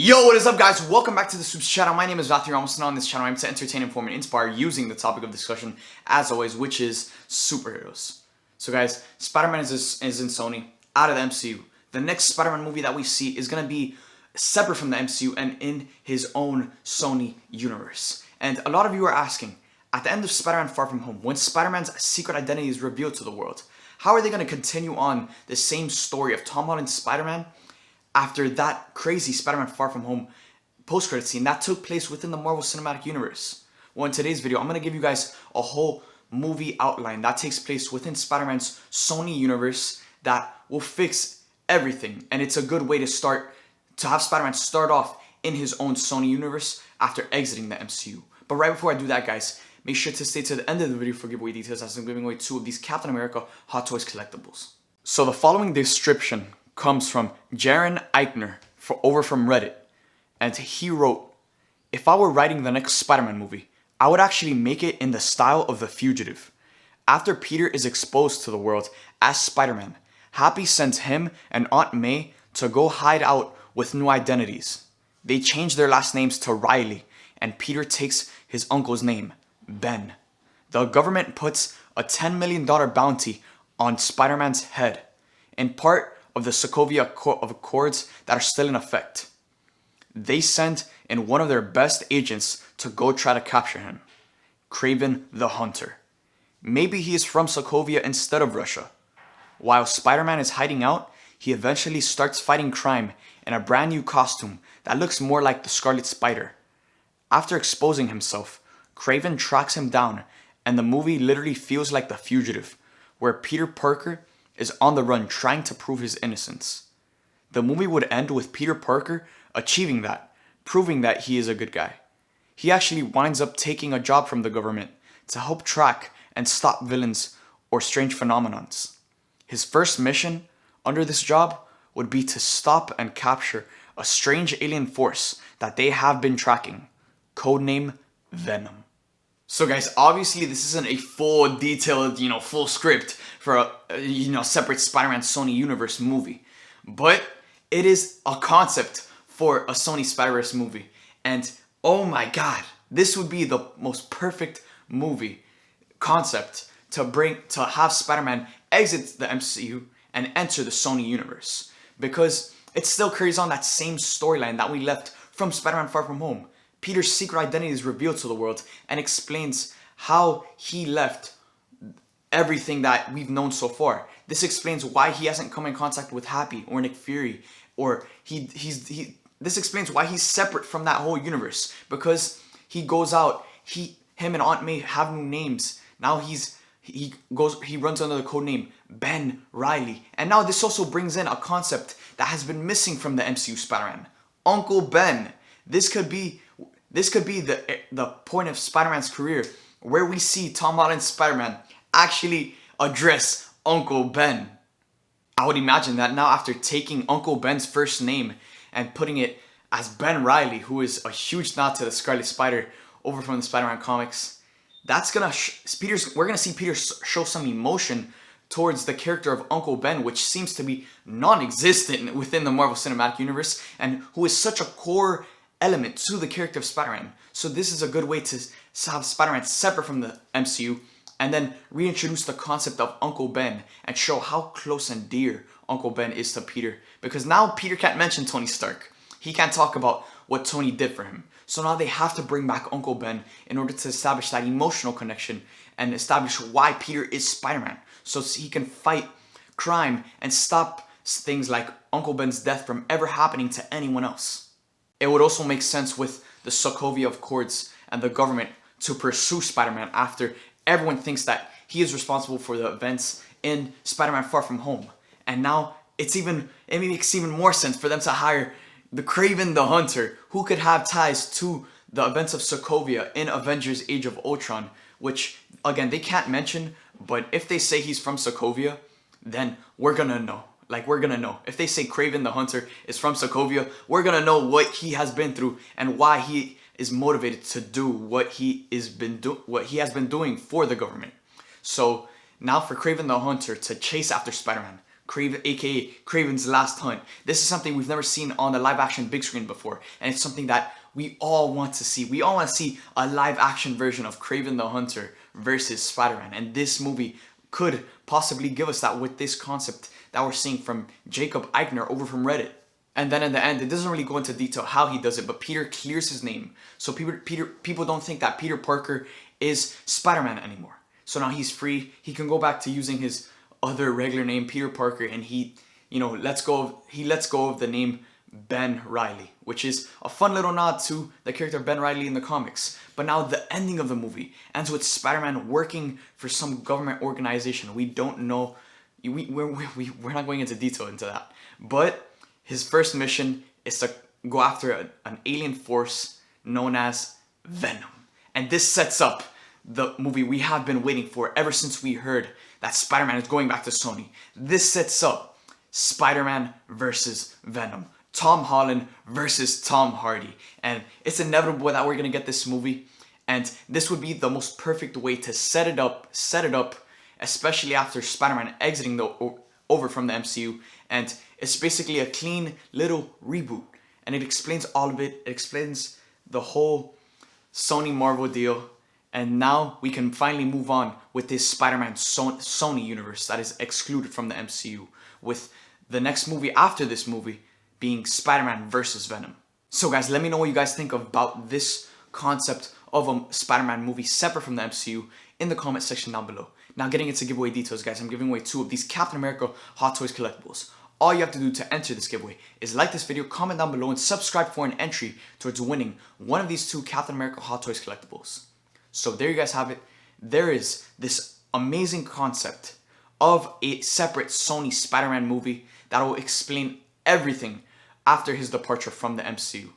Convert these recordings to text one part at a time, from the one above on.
Yo, what is up guys? Welcome back to the SUPES channel. My name is Matthew Ramos, and on this channel I'm to entertain, inform, and inspire using the topic of discussion, as always, which is superheroes. So guys, Spider-Man is in Sony, out of the MCU. The next Spider-Man movie that we see is going to be separate from the MCU and in his own Sony universe. And a lot of you are asking, at the end of Spider-Man Far From Home, when Spider-Man's secret identity is revealed to the world, how are they going to continue on the same story of Tom Holland's Spider-Man after that crazy Spider-Man Far From Home post-credit scene that took place within the Marvel Cinematic Universe? Well, in today's video, I'm going to give you guys a whole movie outline that takes place within Spider-Man's Sony universe that will fix everything. And it's a good way to have Spider-Man start off in his own Sony universe after exiting the MCU. But right before I do that, guys, make sure to stay to the end of the video for giveaway details, as I'm giving away 2 of these Captain America Hot Toys collectibles. So the following description comes from Jaron Eichner over from Reddit, and he wrote, "If I were writing the next Spider-Man movie, I would actually make it in the style of The Fugitive. After Peter is exposed to the world as Spider-Man, Happy sends him and Aunt May to go hide out with new identities. They change their last names to Riley, and Peter takes his uncle's name, Ben. The government puts a $10 million bounty on Spider-Man's head, in part of the Sokovia Accords that are still in effect. They send in one of their best agents to go try to capture him, Kraven the Hunter. Maybe he is from Sokovia instead of Russia. While Spider-Man is hiding out, he eventually starts fighting crime in a brand new costume that looks more like the Scarlet Spider. After exposing himself, Kraven tracks him down, and the movie literally feels like The Fugitive, where Peter Parker is on the run trying to prove his innocence. The movie would end with Peter Parker achieving that, proving that he is a good guy. He actually winds up taking a job from the government to help track and stop villains or strange phenomenons. His first mission under this job would be to stop and capture a strange alien force that they have been tracking, codename Venom." So guys, obviously this isn't a full detailed, full script for a, separate Spider-Man Sony Universe movie. But it is a concept for a Sony Spider-Verse movie. And oh my god, this would be the most perfect movie concept to have Spider-Man exit the MCU and enter the Sony Universe. Because it still carries on that same storyline that we left from Spider-Man Far From Home. Peter's secret identity is revealed to the world and explains how he left everything that we've known so far. This explains why he hasn't come in contact with Happy or Nick Fury, or this explains why he's separate from that whole universe, because he goes out, him and Aunt May have new names. Now he runs under the codename Ben Riley. And now this also brings in a concept that has been missing from the MCU Spider-Man, Uncle Ben. This could be the point of Spider-Man's career where we see Tom Holland's Spider-Man actually address Uncle Ben. I would imagine that now, after taking Uncle Ben's first name and putting it as Ben Riley, who is a huge nod to the Scarlet Spider over from the Spider-Man comics, we're gonna see Peter show some emotion towards the character of Uncle Ben, which seems to be non-existent within the Marvel Cinematic Universe, and who is such a core element to the character of Spider-Man. So this is a good way to have Spider-Man separate from the MCU and then reintroduce the concept of Uncle Ben and show how close and dear Uncle Ben is to Peter. Because now Peter can't mention Tony Stark. He can't talk about what Tony did for him. So now they have to bring back Uncle Ben in order to establish that emotional connection and establish why Peter is Spider-Man, so he can fight crime and stop things like Uncle Ben's death from ever happening to anyone else. It would also make sense with the Sokovia Accords and the government to pursue Spider-Man after everyone thinks that he is responsible for the events in Spider-Man Far From Home. And now it makes even more sense for them to hire the Kraven the Hunter, who could have ties to the events of Sokovia in Avengers Age of Ultron, which, again, they can't mention, but if they say he's from Sokovia, then we're gonna know. We're gonna know. If they say Kraven the Hunter is from Sokovia, we're gonna know what he has been through and why he is motivated to do what he has been doing for the government. So now for Kraven the Hunter to chase after Spider-Man, Craven, aka Craven's Last Hunt. This is something we've never seen on the live action big screen before, and it's something that we all want to see. We all want to see a live action version of Craven the Hunter versus Spider-Man, and this movie could possibly give us that with this concept that we're seeing from Jacob Eichner over from Reddit. And then in the end, it doesn't really go into detail how he does it, but Peter clears his name. So people don't think that Peter Parker is Spider-Man anymore. So now he's free. He can go back to using his other regular name, Peter Parker, and he lets go of the name Ben Reilly, which is a fun little nod to the character Ben Reilly in the comics. But now the ending of the movie ends with Spider-Man working for some government organization. We don't know. We're not going into detail into that. But his first mission is to go after an alien force known as Venom. And this sets up the movie we have been waiting for ever since we heard that Spider-Man is going back to Sony. This sets up Spider-Man versus Venom. Tom Holland versus Tom Hardy. And it's inevitable that we're going to get this movie. And this would be the most perfect way to set it up, especially after Spider-Man exiting over from the MCU. And it's basically a clean little reboot. And it explains all of it. It explains the whole Sony Marvel deal. And now we can finally move on with this Spider-Man Sony universe that is excluded from the MCU. With the next movie after this movie being Spider-Man versus Venom. So guys, let me know what you guys think about this concept of a Spider-Man movie separate from the MCU in the comment section down below. Now getting into giveaway details, guys, I'm giving away 2 of these Captain America Hot Toys collectibles. All you have to do to enter this giveaway is like this video, comment down below, and subscribe for an entry towards winning one of these 2 Captain America Hot Toys collectibles. So there you guys have it. There is this amazing concept of a separate Sony Spider-Man movie that will explain everything after his departure from the MCU.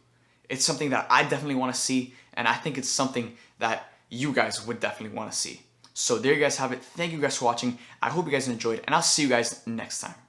It's something that I definitely want to see, and I think it's something that you guys would definitely want to see. So there you guys have it. Thank you guys for watching. I hope you guys enjoyed, and I'll see you guys next time.